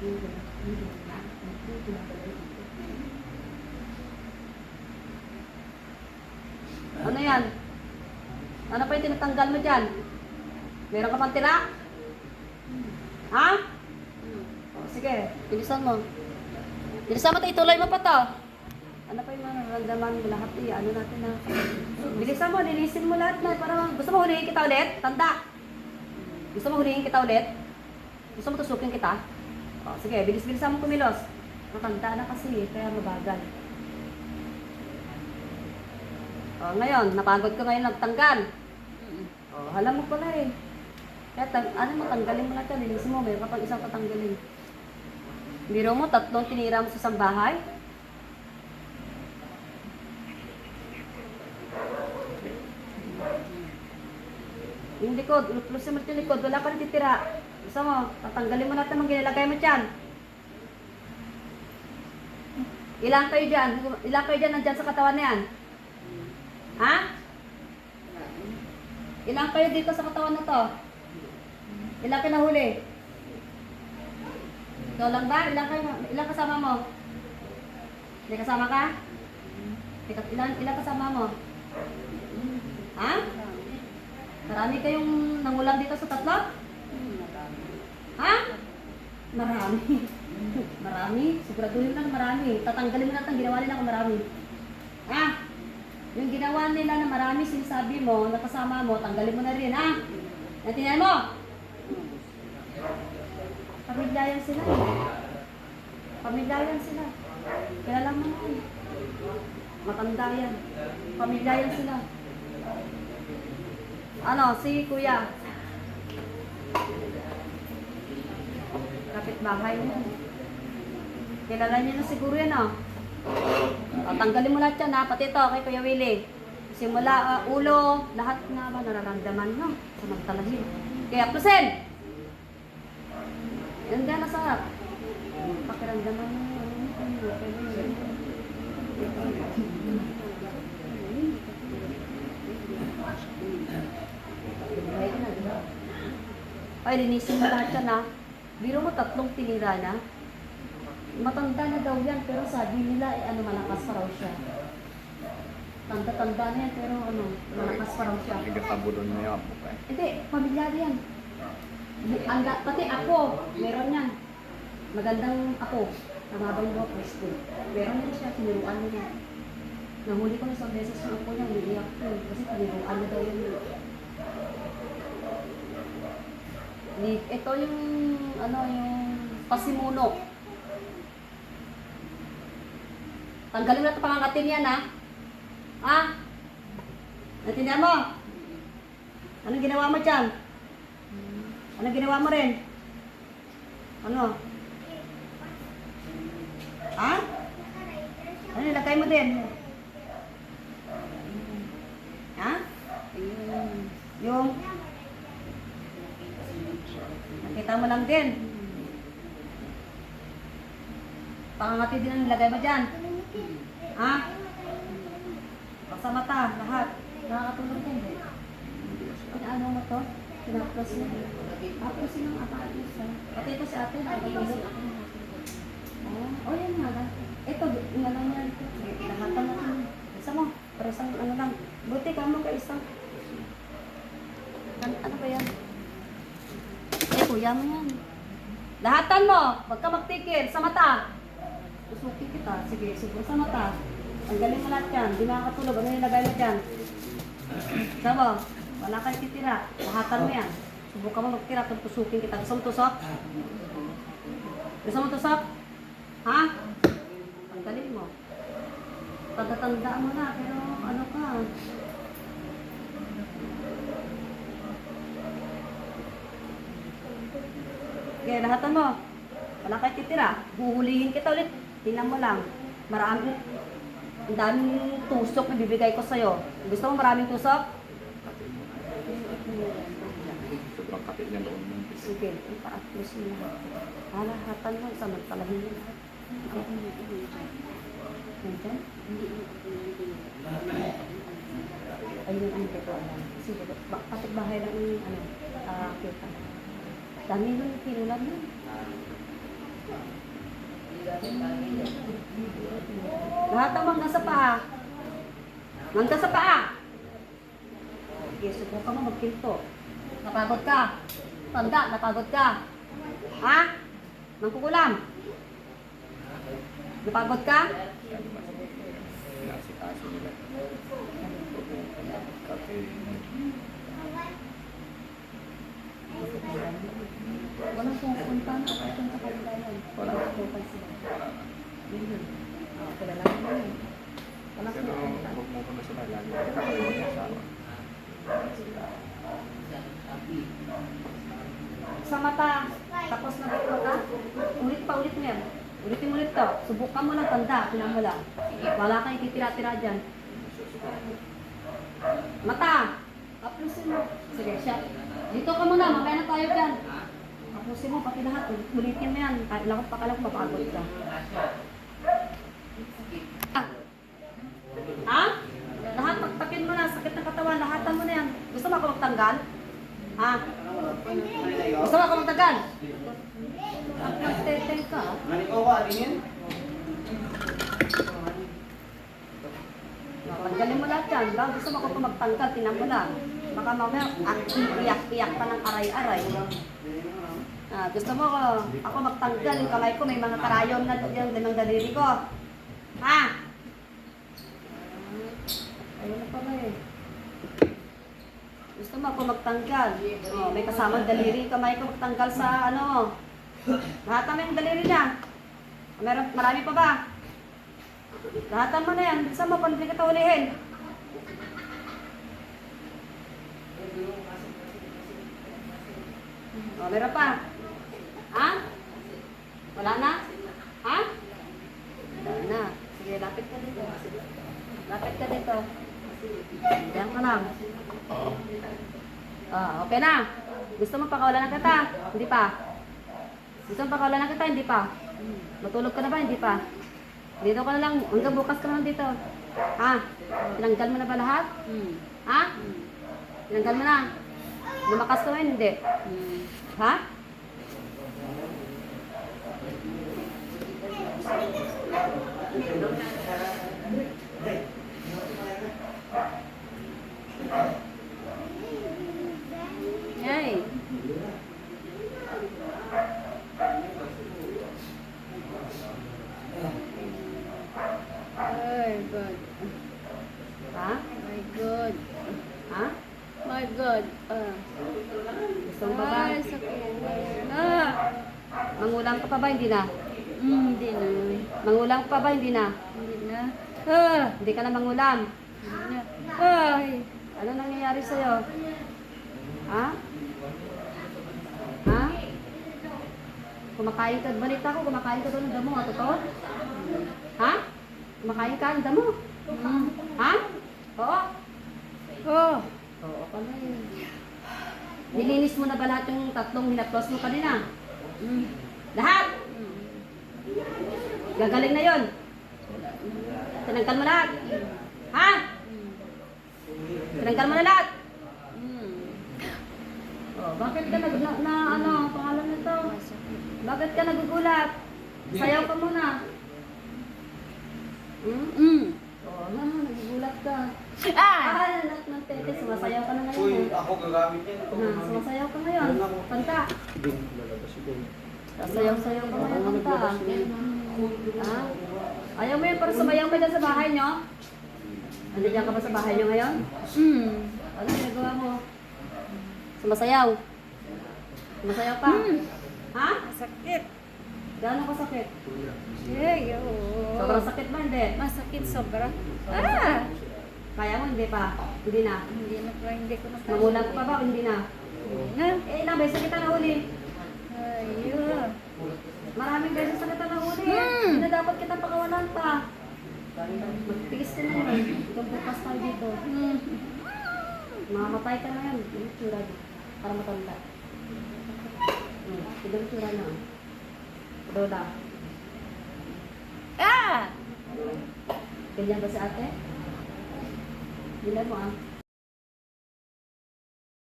Ano yan? Ano pa yung tinatanggal mo dyan? Meron ka pang tira? Ha? O, sige, bilisan mo. Bilisan mo ito, ituloy mo pa to. Ano pa yung nararamdaman mo lahat eh? Ano natin na? Bilisan mo, linisin mo lahat na. Para gusto mo hulihin kita ulit? Tanda. Gusto mo hulihin kita ulit? Gusto mo tusukin kita? O, sige, bilis-bilisan mo kumilos. Matanda na kasi, kaya mabagal. O, ngayon, napagod ka ngayon nagtanggal. O, halam mo pala eh. Kaya, ano mo, tanggalin mo natin. Linisin mo, mayroon ka pang isang patanggalin. Biro mo, 3 tinira mo sa isang bahay. Yung likod, lusin mo yung likod, wala ka rin titira. Gusto mo, tatanggalin mo natin ang ginilagay mo dyan. Ilang kayo dyan? Ilang kayo dyan nandyan sa katawan na yan? Ha? Ilang kayo dito sa katawan na to? Ilang kayo nahuli? Ikaw lang ba? Ilang kasama mo? May kasama ka? Ilang kasama mo? Ha? Marami kayong nangulang dito sa 3? Ha? Marami. Marami? Siguraduhin lang marami. Tatanggalin mo natin, ginawa nila kung marami. Ha? Yung ginawa nila na marami, sinasabi mo, nakasama mo, tanggalin mo na rin, ha? Natinyan mo? Pamilyayan sila. Pamilyayan sila. Kilala mo na. Matanda yan. Pamilyayan sila. Ano, si Kuya. Kapitbahay niya. Kilala niyo na siguro yan, oh. Tanggalin mo lahat yan, ha? Pati ito, kay Kuya Willie. Simula, ulo, lahat na ba nararamdaman, no? Samantalahin. Kaya, plusin! Yan dyan, nasa pakiramdaman mo. Ay, linisin mo lahat yan, ha? Biro mo 3 tinira na. Matanda na daw yan, pero sabi nila, malakas pa raw siya. Tanda-tanda na yan, pero malakas pa raw siya. Nagkatabulan na yan. Hindi, pamilyado yan. Pati ako, meron yan. Magandang ako, namabang mo po school. Meron yan siya, siniruan mo niya. Nahuli ko na isang beses yung ako niya, umiiyak ko. Kasi siniruan na daw yun. Ito yung, yung pasimuno. Tanggalin mo na ito pangangatin yan, ha? Ha? Natindihan mo? Anong ginawa mo dyan? Anong ginawa mo rin? Ano? Ha? Ano nilagay mo din? Ha? Yung nakita mo lang din. Pangangati din ang nilagay mo dyan. Ha? Sa mata, lahat. Nakakatulog din. Ano mo to? Pinaplos mo. Tapos yung apatis. Pati ito si ate, nakakatulog. Oh, yan nga lang. Ito, yung ano yan. Lahatan natin. Isa mo, pero isang ano lang. Buti ka mo ka isang. Ano ba yan? Kuya mo yan. Lahatan mo. Huwag ka magtikil. Sa mata. Usuki kita. Sige, sa mata. Ang galing mo lahat yan. Hindi makakatulog. Ano yung lagay mo dyan? Sabo, wala kayo titira. Lahatan mo yan. Subukan mo magtira. Tusukin kita. Gusto mo tusok? Gusto mo tusok? Ha? Ang galing mo. Tanda-tanda mo na. Pero ano ka? Okay, lahatan mo. Wala kayo titira. Huhulihin kita ulit. Tingnan mo lang. Marami. Ang daming tusok na bibigay ko sa'yo. Gusto mo maraming tusok? Sobrang kapit niya doon. Sige, ipa-atlas mo lahat. Lahatan mo. Samantalahin mo lahat. Nandiyan? Ayun ang ito. Sige, kapit bahay lang yung kita. Dami yung kinulan yun. Lahat ang hanggang sa paa. Hanggang sa paa. Sige, subukan mo magpinto. Napagod ka. Tanda, napagod ka. Ha? Mangkukulam. Napagod ka? Inasikaso nila. Kape. Walang pupunta na. Kapag sa kanila yan. Wala. Pupunta sila. Wala na. Kilala mo yun. Walang Pero pupunta. huwag mo ko na sila lagi. Kakalimutan niya sa akin. Sa mata, tapos na dito ka, ulit pa ulit mo yan. Ulitin mo ulit to. Subukan mo lang tanda, pinang mo lang. Wala kang ititira-tira dyan. Mata! Aplusin mo. Sige, siya. Dito ka muna, mamaya na tayo dyan. Aplusin mo, pati lahat. Ulitin mo yan. Lakot pa ka lang, mapagod ka. Ah. Ha? Lahat, pagtakin mo na. Sakit ng katawan, lahatan mo na yan. Gusto mo ako magtanggal? Ha? Gusto mo ako magtanggal? At magteteng ka. Tanggalin mo lahat yan. Bang gusto mo ako magtanggal, tinan mo lang. Baka mamaya, iyak-iyak pa ng aray-aray. Gusto mo ako magtanggal, yung kamay ko, may mga karayom na yung limang daliri ko. Ha? Ayun na pala eh. Gusto mo ako magtanggal. Oh, may kasamang daliri yung kamay ko magtanggal sa ano. Lahat naman yung daliri niya. Meron, marami pa ba? Lahatan mo na yan. Bisa mo, paano kita ulihin? O, meron pa. Ha? Wala na? Ha? Wala na. Sige, lapit ka dito. Lapit ka dito. Diyan ka lang. Okay na. Gusto mo pakawalan na kita? Hindi pa. Gusto mo pakawalan na kita? Hindi pa. Matulog ka na ba? Hindi pa. Dito ka na lang. Hanggang bukas ka lang dito. Ha? Tinanggal mo na ba lahat? Ha? Tinanggal mo na. Lumakas ka ba? Hindi. Ha? Yay. My God. Ha? My God. Ha? My God. Gusto mo ba ba? Ay, sakit. Mangulang ka pa ba? Hindi na. Hindi na. Mangulang ka pa ba? Hindi na. Hindi na. Hindi ka na mangulam. Hindi na. Ay. Ano nangyayari sa'yo? Ha? Ha? Kumakain ka, balita ko, kumakain ka doon ng damo, totoo? Ha? Kumakain ka ng damo? Ha? Oo? Oh. Oo pala yun. Nilinis mo na ba lahat yung tatlong hinaplos mo kanina? Lahat? Gagaling na yun. Tinanggal mo lahat? Ha? Tinanggal mo na lahat? Oh, bakit ka ano, pangalan nito? Bakit ka nagugulat? Sayaw ka muna. Oo na, nagugulat ka. Anak ng tete, sumasayaw ka na ngayon. Uy, eh. ako gagamit yan. Sumasayaw ka ngayon. Kanta. Sasayaw-sayaw ka ngayon, kanta. Ha? Ayaw mo yun para sumayaw ka dyan sa bahay nyo? Nandiyan ka ba sa bahay nyo ngayon? Ano ginagawa mo? Sumasayaw. Sumasayaw ka? Ha? Masakit. Gano'n ka sakit? Ay, oh. Sobrang sakit ba? Hindi. Masakit sobra. Kaya mo? Hindi pa? Hindi na? Hindi na pa, hindi ko na kaya. Magulang ka pa ba? Hindi na? Hindi na. Ilang beses kita nahuli? Ayun. Maraming beses na kita nahuli. Hindi na dapat kita pakawalan pa. Magtiis ka na yun. Hanggang bukas tayo dito. Mamamatay ka na yan. Yung tsura niya. Para matanda. Ito yung tsura niya. Lola. Ganyan ba si ate? Bilan mo ah.